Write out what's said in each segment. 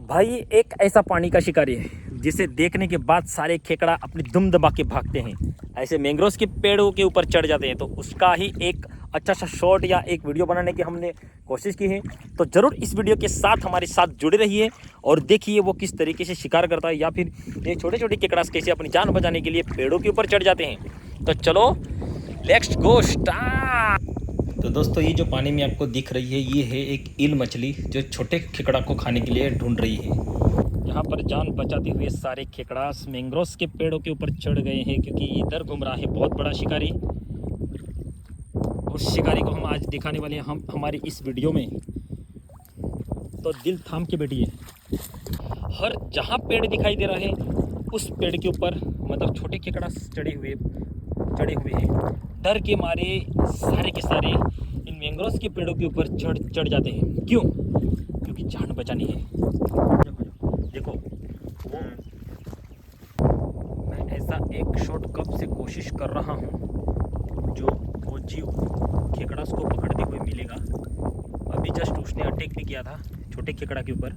भाई एक ऐसा पानी का शिकारी है जिसे देखने के बाद सारे खेकड़ा अपनी दुम दबा के भागते हैं, ऐसे मैंग्रोव के पेड़ों के ऊपर चढ़ जाते हैं। तो उसका ही एक अच्छा सा शॉट या एक वीडियो बनाने की हमने कोशिश की है। तो ज़रूर इस वीडियो के साथ हमारे साथ जुड़े रहिए और देखिए वो किस तरीके से शिकार करता है, या फिर ये छोटे छोटे केकड़ा कैसे अपनी जान बचाने के लिए पेड़ों के ऊपर चढ़ जाते हैं। तो चलो लेट्स गो स्टार्ट। तो दोस्तों, ये जो पानी में आपको दिख रही है ये है एक ईल मछली जो छोटे खेकड़ा को खाने के लिए ढूंढ रही है। यहाँ पर जान बचाते हुए सारे खेकड़ा मैंग्रोव के पेड़ों के ऊपर चढ़ गए हैं, क्योंकि इधर घूम रहा है बहुत बड़ा शिकारी। उस शिकारी को हम आज दिखाने वाले हैं हम हमारी इस वीडियो में। तो दिल थाम के बैठिए। हर जहाँ पेड़ दिखाई दे रहा है उस पेड़ के ऊपर मतलब छोटे खेकड़ा चढ़े हुए हैं। डर के मारे सारे के सारे इन मैंग्रोव के पेड़ों के ऊपर चढ़ जाते हैं। क्यों? क्योंकि जान बचानी है। देखो वो मैं ऐसा एक शॉट कब से कोशिश कर रहा हूँ जो वो जीव खेकड़ा को पकड़ते हुए मिलेगा। अभी जस्ट उसने अटैक भी किया था छोटे खेकड़ा के ऊपर,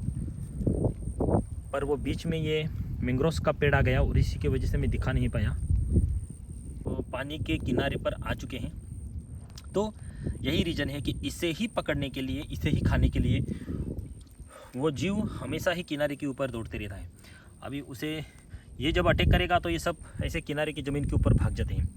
पर वो बीच में ये मैंग्रोव का पेड़ आ गया और इसी की वजह से मैं दिखा नहीं पाया। वो पानी के किनारे पर आ चुके हैं। तो यही रीज़न है कि इसे ही पकड़ने के लिए, इसे ही खाने के लिए वो जीव हमेशा ही किनारे के ऊपर दौड़ते रहता है। अभी उसे ये जब अटैक करेगा तो ये सब ऐसे किनारे की ज़मीन के ऊपर भाग जाते हैं।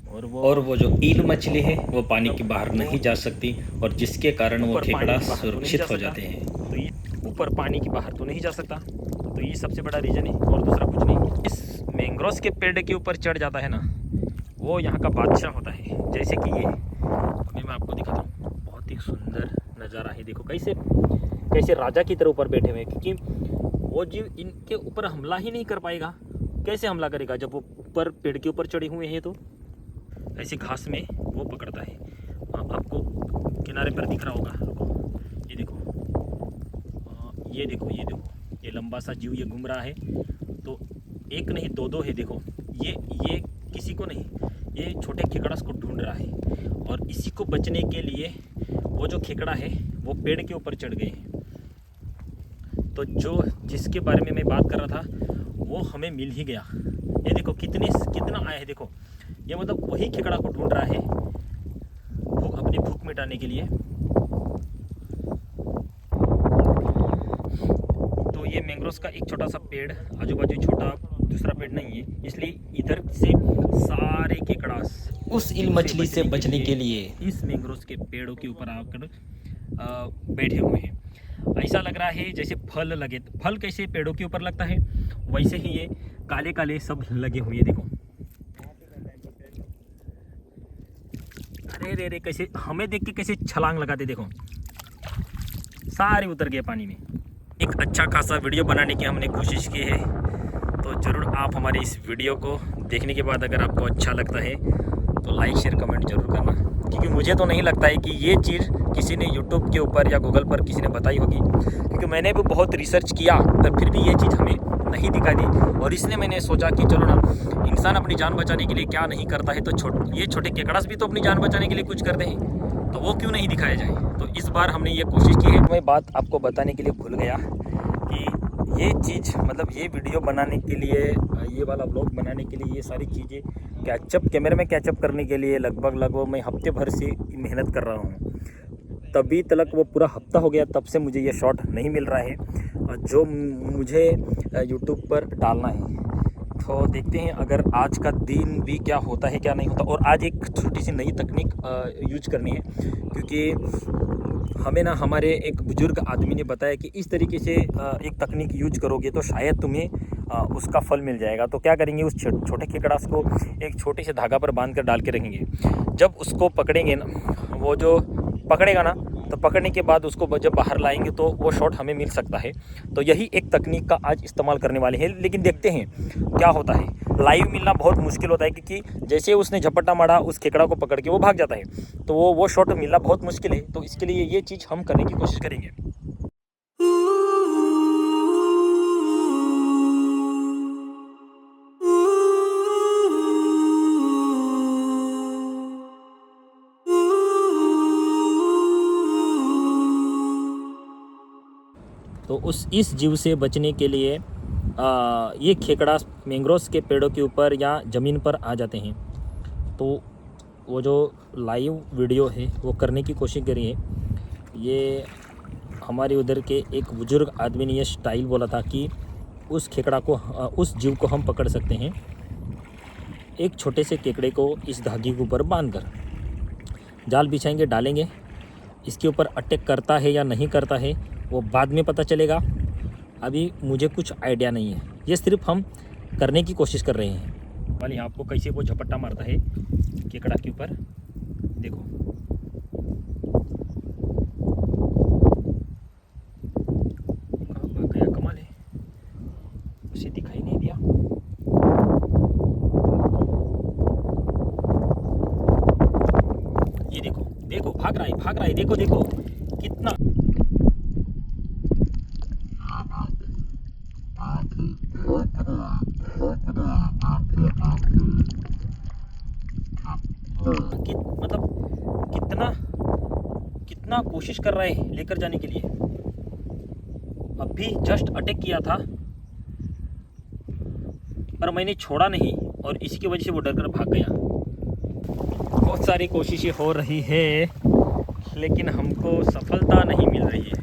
और वो जो ईल मछली है वो पानी के बाहर नहीं जा सकती, और जिसके कारण वो खेकड़ा सुरक्षित हो जाते हैं। तो ये ऊपर पानी के बाहर तो नहीं जा सकता। तो ये सबसे बड़ा रीज़न है और दूसरा कुछ नहीं। इस मैंग्रोव के पेड़ के ऊपर चढ़ जाता है ना, वो यहाँ का बादशाह होता है। जैसे कि ये अभी मैं आपको दिखाता हूँ, बहुत ही सुंदर नज़ारा है। देखो कैसे राजा की तरह ऊपर बैठे हुए हैं, क्योंकि वो जीव इनके ऊपर हमला ही नहीं कर पाएगा। कैसे हमला करेगा जब वो ऊपर पेड़ के ऊपर चढ़े हुए हैं? तो ऐसी घास में वो पकड़ता है। आपको किनारे पर दिख रहा होगा, ये देखो, ये देखो, ये लंबा सा जीव ये घूम रहा है। तो एक नहीं दो है। देखो ये किसी को नहीं, ये छोटे खेकड़ा को ढूंढ रहा है, और इसी को बचने के लिए वो जो खेकड़ा है वो पेड़ के ऊपर चढ़ गए हैं। तो जिसके बारे में मैं बात कर रहा था वो हमें मिल ही गया। ये देखो कितना आया है। देखो ये मतलब वही खेकड़ा को ढूंढ रहा है अपनी भूख मिटाने के लिए। तो ये मैंग्रोव का एक छोटा सा पेड़, आजू बाजू छोटा दूसरा पेड़ नहीं है, इसलिए इधर से सारे केकड़ा उस ईल मछली से बचने के लिए इस मैंग्रोव के पेड़ों के ऊपर आकर बैठे हुए हैं। ऐसा लग रहा है जैसे फल लगे। फल कैसे पेड़ों के ऊपर लगता है, वैसे ही ये काले काले सब लगे हुए। देखो अरे रे कैसे हमें देख के कैसे छलांग लगाते। देखो सारे उतर गए पानी में। एक अच्छा खासा वीडियो बनाने की हमने कोशिश की है। तो ज़रूर आप हमारे इस वीडियो को देखने के बाद अगर आपको अच्छा लगता है तो लाइक शेयर कमेंट जरूर करना, क्योंकि मुझे तो नहीं लगता है कि ये चीज़ किसी ने यूट्यूब के ऊपर या गूगल पर किसी ने बताई होगी, क्योंकि मैंने भी बहुत रिसर्च किया पर फिर भी ये चीज़ हमें नहीं दिखाई दी। और इसलिए मैंने सोचा कि चलो ना, इंसान अपनी जान बचाने के लिए क्या नहीं करता है, तो ये छोटे केकड़ास भी तो अपनी जान बचाने के लिए कुछ करते हैं, तो वो क्यों नहीं दिखाया जाए। तो इस बार हमने ये कोशिश की है। मैं बात आपको बताने के लिए भूल गया कि ये चीज़ मतलब ये वीडियो बनाने के लिए, ये वाला व्लॉग बनाने के लिए, ये सारी चीज़ें कैमरे में कैचअप करने के लिए लगभग मैं हफ्ते भर से मेहनत कर रहा हूँ। तभी तक वो पूरा हफ्ता हो गया, तब से मुझे ये शॉट नहीं मिल रहा है जो मुझे यूट्यूब पर डालना है। तो देखते हैं अगर आज का दिन भी क्या होता है क्या नहीं होता। और आज एक छोटी सी नई तकनीक यूज करनी है, क्योंकि हमें ना हमारे एक बुजुर्ग आदमी ने बताया कि इस तरीके से एक तकनीक यूज करोगे तो शायद तुम्हें उसका फल मिल जाएगा। तो क्या करेंगे, उस छोटे खेकड़ा को एक छोटे से धागा पर बांध कर डाल के रखेंगे। जब उसको पकड़ेंगे ना, वो जो पकड़ेगा ना, तो पकड़ने के बाद उसको जब बाहर लाएंगे तो वो शॉट हमें मिल सकता है। तो यही एक तकनीक का आज इस्तेमाल करने वाले हैं, लेकिन देखते हैं क्या होता है। लाइव मिलना बहुत मुश्किल होता है, क्योंकि जैसे उसने झपट्टा मारा उस खेकड़ा को पकड़ के वो भाग जाता है, तो वो शॉट मिलना बहुत मुश्किल है। तो इसके लिए ये चीज़ हम करने की कोशिश करेंगे। तो इस जीव से बचने के लिए ये खेकड़ा मैंग्रोव्स के पेड़ों के ऊपर या ज़मीन पर आ जाते हैं। तो वो जो लाइव वीडियो है वो करने की कोशिश करिए। ये हमारे उधर के एक बुजुर्ग आदमी ने ये स्टाइल बोला था कि उस खेकड़ा को, उस जीव को हम पकड़ सकते हैं एक छोटे से केकड़े को इस धागे के ऊपर बांधकर। जाल बिछाएंगे, डालेंगे, इसके ऊपर अटैक करता है या नहीं करता है वो बाद में पता चलेगा। अभी मुझे कुछ आइडिया नहीं है, ये सिर्फ हम करने की कोशिश कर रहे हैं। वाली आपको कैसे वो झपट्टा मारता है केकड़ा के ऊपर, देखो। कहाँ भाग गया, कमाल है, उसे दिखाई नहीं दिया। ये देखो देखो, भाग रहा है, देखो देखो कितना। मतलब कितना कोशिश कर रहा है लेकर जाने के लिए। अभी जस्ट अटैक किया था पर मैंने छोड़ा नहीं और इसी की वजह से वो डर कर भाग गया। बहुत सारी कोशिशें हो रही है लेकिन हमको सफलता नहीं मिल रही है।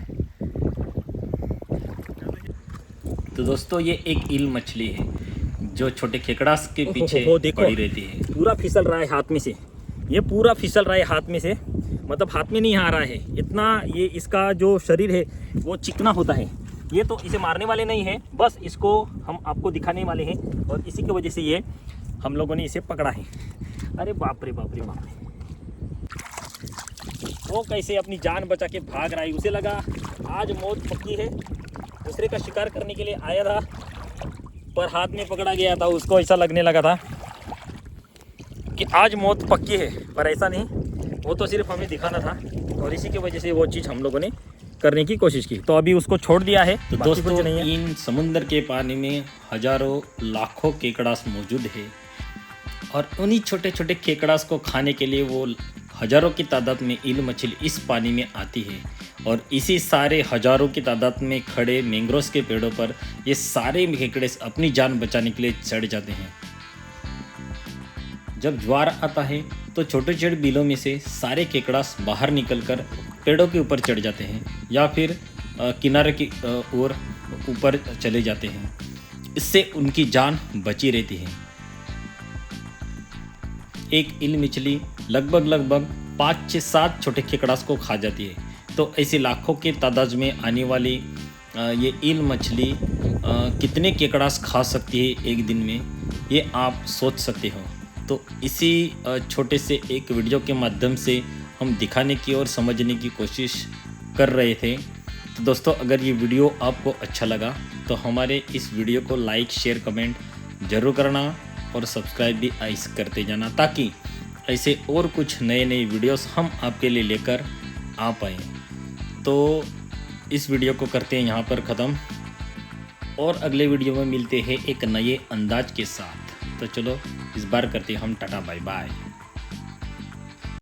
तो दोस्तों ये एक ईल मछली है जो छोटे खेकड़ा के पीछे पड़ी रहती है। पूरा फिसल रहा है हाथ में से, ये पूरा फिसल रहा है हाथ में से, मतलब हाथ में नहीं आ रहा है इतना। ये इसका जो शरीर है वो चिकना होता है। ये तो इसे मारने वाले नहीं है, बस इसको हम आपको दिखाने वाले हैं और इसी की वजह से ये हम लोगों ने इसे पकड़ा है। अरे बाप रे बाप रे बाप रे, वो कैसे अपनी जान बचा के भाग रहा है। उसे लगा आज मौत पक्की है, दूसरे का शिकार करने के लिए आया था पर हाथ में पकड़ा गया था। उसको ऐसा लगने लगा था कि आज मौत पक्की है, पर ऐसा नहीं, वो तो सिर्फ हमें दिखाना था और इसी की वजह से वो चीज़ हम लोगों ने करने की कोशिश की। तो अभी उसको छोड़ दिया है। तो दोस्तों इन समुद्र के पानी में हजारों लाखों केकड़ास मौजूद है और उन्हीं छोटे छोटे केकड़ास को खाने के लिए वो हजारों की तादाद में ईल मछली इस पानी में आती है और इसी सारे हजारों की तादाद में खड़े मैंग्रोव्स के पेड़ों पर ये सारे केकड़े अपनी जान बचाने के लिए चढ़ जाते हैं। जब ज्वार आता है तो छोटे छोटे बिलों में से सारे केकड़ास बाहर निकलकर पेड़ों के ऊपर चढ़ जाते हैं या फिर किनारे की ओर ऊपर चले जाते हैं। इससे उनकी जान बची रहती है। एक ईल मछली लगभग 5 से 7 छोटे केकड़ास को खा जाती है। तो ऐसे लाखों के तादाद में आने वाली ये ईल मछली कितने केकड़ास खा सकती है एक दिन में, ये आप सोच सकते हो। तो इसी छोटे से एक वीडियो के माध्यम से हम दिखाने की और समझने की कोशिश कर रहे थे। तो दोस्तों अगर ये वीडियो आपको अच्छा लगा तो हमारे इस वीडियो को लाइक शेयर कमेंट ज़रूर करना और सब्सक्राइब भी ऐसे करते जाना ताकि ऐसे और कुछ नए नए वीडियोस हम आपके लिए लेकर आ पाएँ। तो इस वीडियो को करते हैं यहाँ पर ख़त्म और अगले वीडियो में मिलते हैं एक नए अंदाज के साथ। तो चलो इस बार करते हैं हम टाटा बाय बाय।